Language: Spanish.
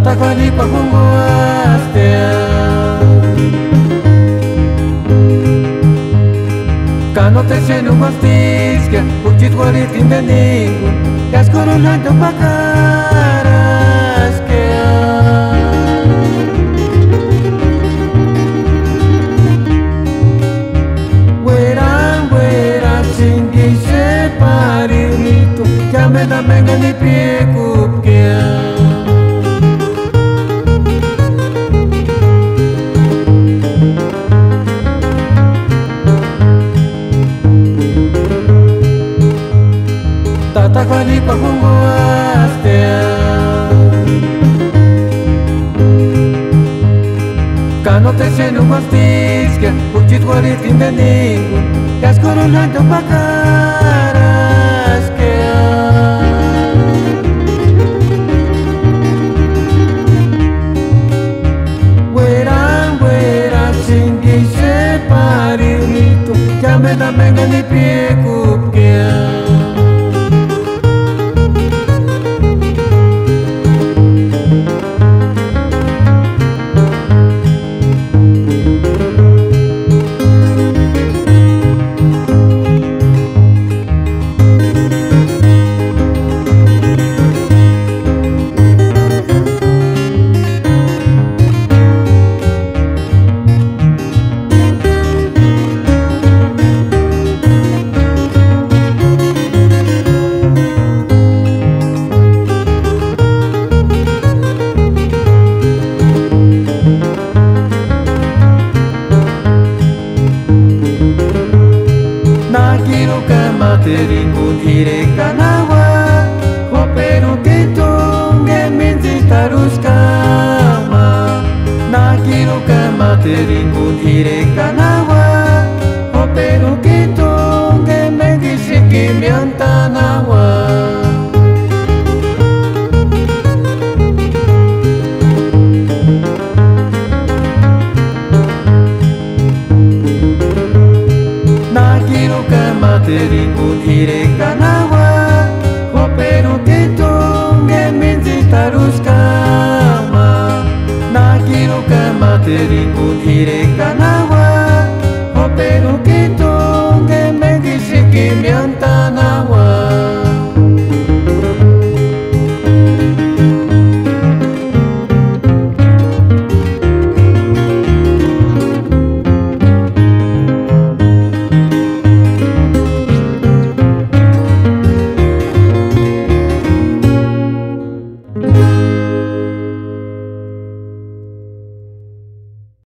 Takwani pakunguastea Kano te senu mastiskia Uchit warit indeningu Kaskorulando pakaraskia Weran singi separirito Llame da menga ni piekupkia Takwani pakunguastea Kano te senu mastiskia Uchit warit indeningu Kaskorulando pakaraskia Weran singi separirito Llame da menga ni piekupkia Teringun irekanawa Hoperu kitunge minzi tarus kama Nakiru kama teringun irekanawa Hoperu kitunge mengisiki miantanawa Nakiru kama teringun irekanawa Hoperu kitunge minzi tarus kama Nakiru kama teringun irekanawa